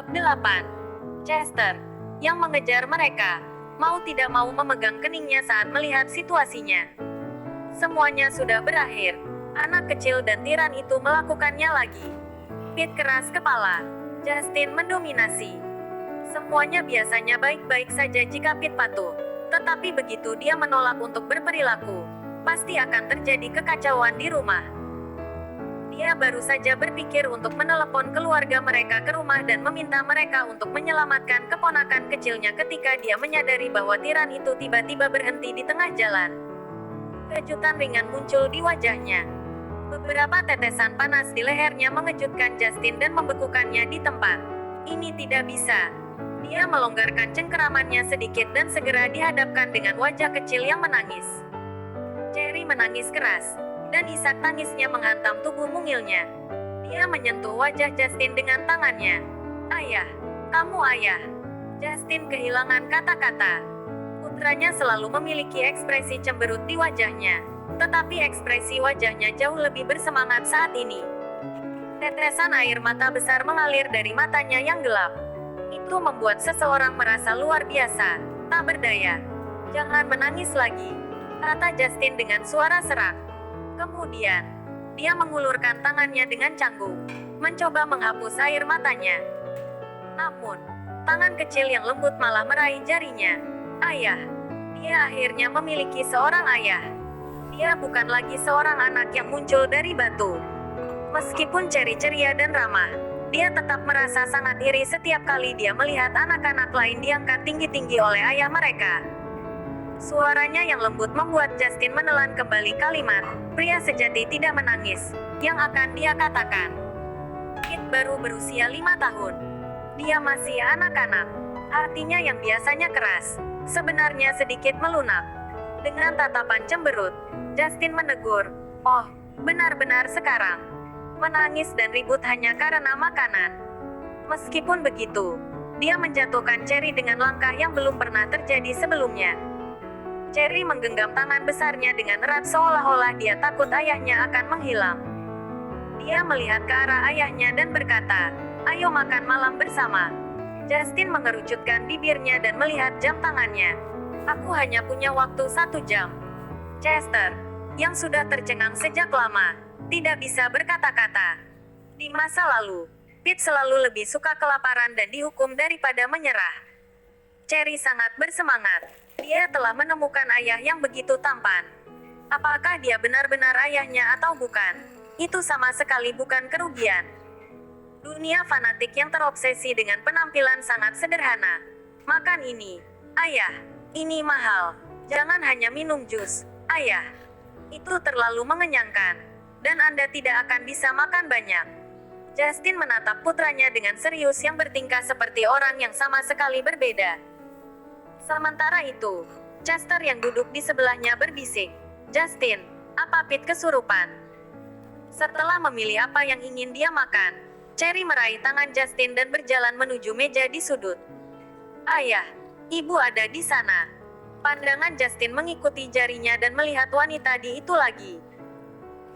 Bab 8. Chester, yang mengejar mereka, mau tidak mau memegang keningnya saat melihat situasinya. Semuanya sudah berakhir. Anak kecil dan tiran itu melakukannya lagi. Pete keras kepala. Justin mendominasi. Semuanya biasanya baik-baik saja jika Pete patuh. Tetapi begitu dia menolak untuk berperilaku, pasti akan terjadi kekacauan di rumah. Dia baru saja berpikir untuk menelepon keluarga mereka ke rumah dan meminta mereka untuk menyelamatkan keponakan kecilnya ketika dia menyadari bahwa tiran itu tiba-tiba berhenti di tengah jalan. Kejutan ringan muncul di wajahnya. Beberapa tetesan panas di lehernya mengejutkan Justin dan membekukannya di tempat. Ini tidak bisa. Dia melonggarkan cengkeramannya sedikit dan segera dihadapkan dengan wajah kecil yang menangis. Cherry menangis keras, dan isak tangisnya menghantam tubuh mungilnya. Dia menyentuh wajah Justin dengan tangannya. "Ayah, kamu ayah." Justin kehilangan kata-kata. Putranya selalu memiliki ekspresi cemberut di wajahnya, tetapi ekspresi wajahnya jauh lebih bersemangat saat ini. Tetesan air mata besar mengalir dari matanya yang gelap. Itu membuat seseorang merasa luar biasa, tak berdaya. "Jangan menangis lagi," kata Justin dengan suara serak. Kemudian, dia mengulurkan tangannya dengan canggung, mencoba menghapus air matanya. Namun, tangan kecil yang lembut malah meraih jarinya. Ayah. Dia akhirnya memiliki seorang ayah. Dia bukan lagi seorang anak yang muncul dari batu. Meskipun Cherry ceria dan ramah, dia tetap merasa sangat iri setiap kali dia melihat anak-anak lain diangkat tinggi-tinggi oleh ayah mereka. Suaranya yang lembut membuat Justin menelan kembali kalimat, "Pria sejati tidak menangis," yang akan dia katakan. Pete baru berusia 5 tahun. Dia masih anak-anak. Artinya yang biasanya keras, sebenarnya sedikit melunak. Dengan tatapan cemberut, Justin menegur, "Oh, benar-benar sekarang. Menangis dan ribut hanya karena makanan." Meskipun begitu, dia menjatuhkan Cherry dengan langkah yang belum pernah terjadi sebelumnya. Cherry menggenggam tangan besarnya dengan erat seolah-olah dia takut ayahnya akan menghilang. Dia melihat ke arah ayahnya dan berkata, "Ayo makan malam bersama." Justin mengerucutkan bibirnya dan melihat jam tangannya. "Aku hanya punya waktu 1 jam." Chester, yang sudah tercengang sejak lama, tidak bisa berkata-kata. Di masa lalu, Pete selalu lebih suka kelaparan dan dihukum daripada menyerah. Cherry sangat bersemangat. Dia telah menemukan ayah yang begitu tampan. Apakah dia benar-benar ayahnya atau bukan? Itu sama sekali bukan kerugian. Dunia fanatik yang terobsesi dengan penampilan sangat sederhana. "Makan ini, ayah. Ini mahal. Jangan hanya minum jus, ayah. Itu terlalu mengenyangkan. Dan Anda tidak akan bisa makan banyak." Justin menatap putranya dengan serius yang bertingkah seperti orang yang sama sekali berbeda. Sementara itu, Chester yang duduk di sebelahnya berbisik, "Justin, apa Pete kesurupan?" Setelah memilih apa yang ingin dia makan, Cherry meraih tangan Justin dan berjalan menuju meja di sudut. "Ayah, ibu ada di sana." Pandangan Justin mengikuti jarinya dan melihat wanita di itu lagi.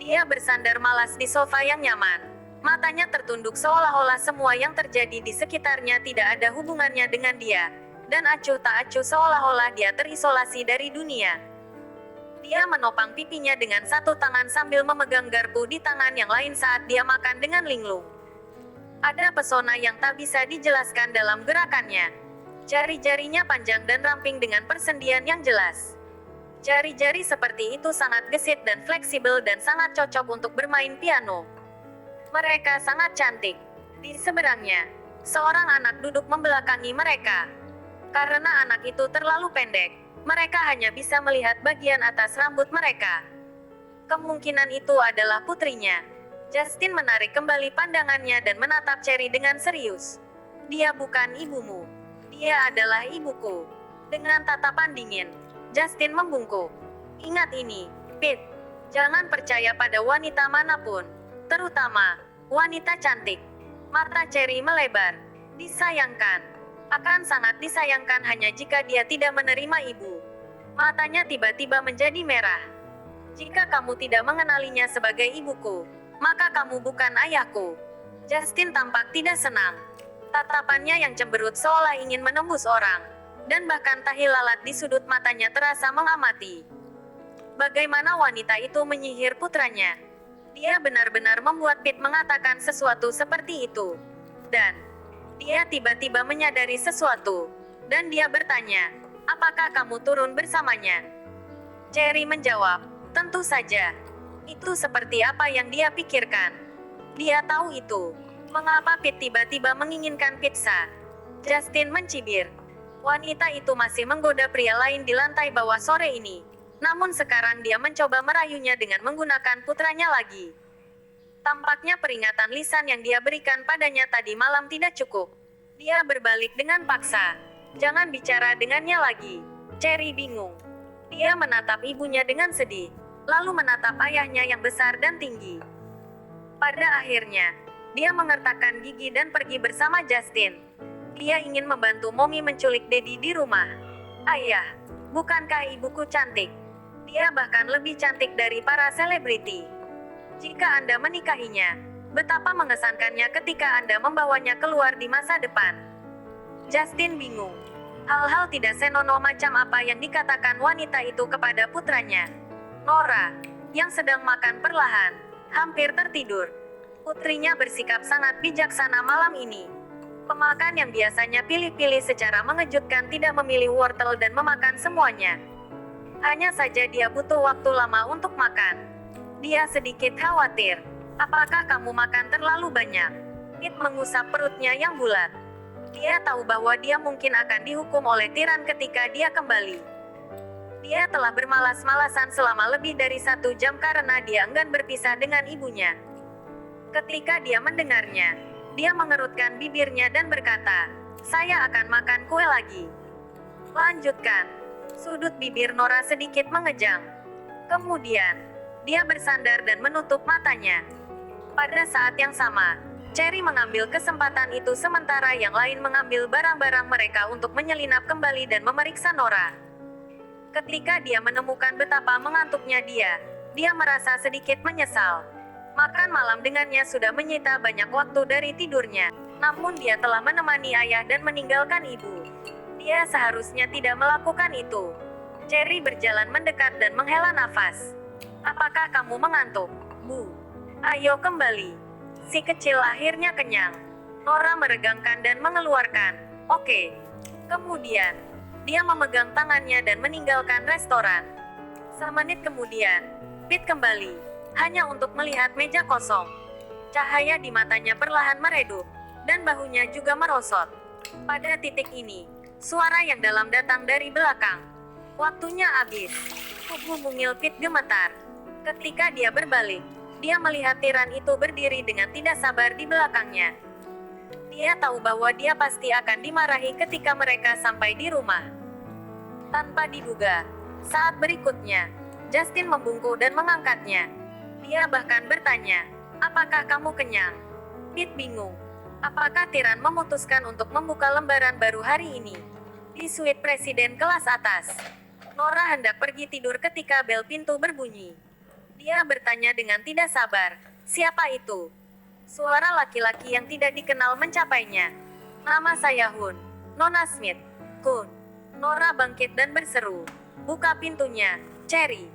Dia bersandar malas di sofa yang nyaman. Matanya tertunduk seolah-olah semua yang terjadi di sekitarnya tidak ada hubungannya dengan dia. Dan acuh tak acuh seolah-olah dia terisolasi dari dunia. Dia menopang pipinya dengan satu tangan sambil memegang garpu di tangan yang lain saat dia makan dengan linglung. Ada pesona yang tak bisa dijelaskan dalam gerakannya. Jari-jarinya panjang dan ramping dengan persendian yang jelas. Jari-jari seperti itu sangat gesit dan fleksibel dan sangat cocok untuk bermain piano. Mereka sangat cantik. Di seberangnya, seorang anak duduk membelakangi mereka. Karena anak itu terlalu pendek, mereka hanya bisa melihat bagian atas rambut mereka. Kemungkinan itu adalah putrinya. Justin menarik kembali pandangannya dan menatap Cherry dengan serius. "Dia bukan ibumu. Dia adalah ibuku." Dengan tatapan dingin, Justin membungkuk. "Ingat ini, Pete. Jangan percaya pada wanita manapun, terutama wanita cantik." Mata Cherry melebar. "Disayangkan. Akan sangat disayangkan hanya jika dia tidak menerima ibu." Matanya tiba-tiba menjadi merah. "Jika kamu tidak mengenalinya sebagai ibuku, maka kamu bukan ayahku." Justin tampak tidak senang. Tatapannya yang cemberut seolah ingin menembus orang, dan bahkan tahi lalat di sudut matanya terasa mengamati. Bagaimana wanita itu menyihir putranya? Dia benar-benar membuat Pete mengatakan sesuatu seperti itu. Dan dia tiba-tiba menyadari sesuatu, dan dia bertanya, "Apakah kamu turun bersamanya?" Cherry menjawab, "Tentu saja." Itu seperti apa yang dia pikirkan. Dia tahu itu. Mengapa Pete tiba-tiba menginginkan pizza? Justin mencibir. Wanita itu masih menggoda pria lain di lantai bawah sore ini. Namun sekarang dia mencoba merayunya dengan menggunakan putranya lagi. Tampaknya peringatan lisan yang dia berikan padanya tadi malam tidak cukup. Dia berbalik dengan paksa. "Jangan bicara dengannya lagi." Cherry bingung. Dia menatap ibunya dengan sedih, lalu menatap ayahnya yang besar dan tinggi. Pada akhirnya, dia mengertakkan gigi dan pergi bersama Justin. Dia ingin membantu Mommy menculik Daddy di rumah. "Ayah, bukankah ibuku cantik? Dia bahkan lebih cantik dari para selebriti. Jika Anda menikahinya, betapa mengesankannya ketika Anda membawanya keluar di masa depan." Justin bingung. Hal-hal tidak senonoh macam apa yang dikatakan wanita itu kepada putranya. Nora, yang sedang makan perlahan, hampir tertidur. Putrinya bersikap sangat bijaksana malam ini. Pemakan yang biasanya pilih-pilih secara mengejutkan tidak memilih wortel dan memakan semuanya. Hanya saja dia butuh waktu lama untuk makan. Dia sedikit khawatir. "Apakah kamu makan terlalu banyak?" Pete mengusap perutnya yang bulat. Dia tahu bahwa dia mungkin akan dihukum oleh tiran ketika dia kembali. Dia telah bermalas-malasan selama lebih dari 1 jam karena dia enggan berpisah dengan ibunya. Ketika dia mendengarnya, dia mengerutkan bibirnya dan berkata, "Saya akan makan kue lagi." "Lanjutkan." Sudut bibir Nora sedikit mengejang. Kemudian, dia bersandar dan menutup matanya. Pada saat yang sama, Cherry mengambil kesempatan itu sementara yang lain mengambil barang-barang mereka untuk menyelinap kembali dan memeriksa Nora. Ketika dia menemukan betapa mengantuknya dia merasa sedikit menyesal. Makan malam dengannya sudah menyita banyak waktu dari tidurnya. Namun dia telah menemani ayah dan meninggalkan ibu. Dia seharusnya tidak melakukan itu. Cherry berjalan mendekat dan menghela nafas. "Apakah kamu mengantuk, Bu? Ayo kembali." Si kecil akhirnya kenyang. Nora meregangkan dan mengeluarkan, "Oke." Kemudian, dia memegang tangannya dan meninggalkan restoran. Semenit kemudian, Pete kembali, hanya untuk melihat meja kosong. Cahaya di matanya perlahan meredup, dan bahunya juga merosot. Pada titik ini, suara yang dalam datang dari belakang. "Waktunya habis." Tubuh mungil Pete gemetar. Ketika dia berbalik, dia melihat tiran itu berdiri dengan tidak sabar di belakangnya. Dia tahu bahwa dia pasti akan dimarahi ketika mereka sampai di rumah. Tanpa diduga, saat berikutnya, Justin membungkuk dan mengangkatnya. Dia bahkan bertanya, "Apakah kamu kenyang?" Pete bingung. Apakah tiran memutuskan untuk membuka lembaran baru hari ini? Di suite presiden kelas atas. Nora hendak pergi tidur ketika bel pintu berbunyi. Dia bertanya dengan tidak sabar, "Siapa itu?" Suara laki-laki yang tidak dikenal mencapainya. "Nama saya Hun, Nona Smith." "Hun." Nora bangkit dan berseru, "Buka pintunya, Cherry."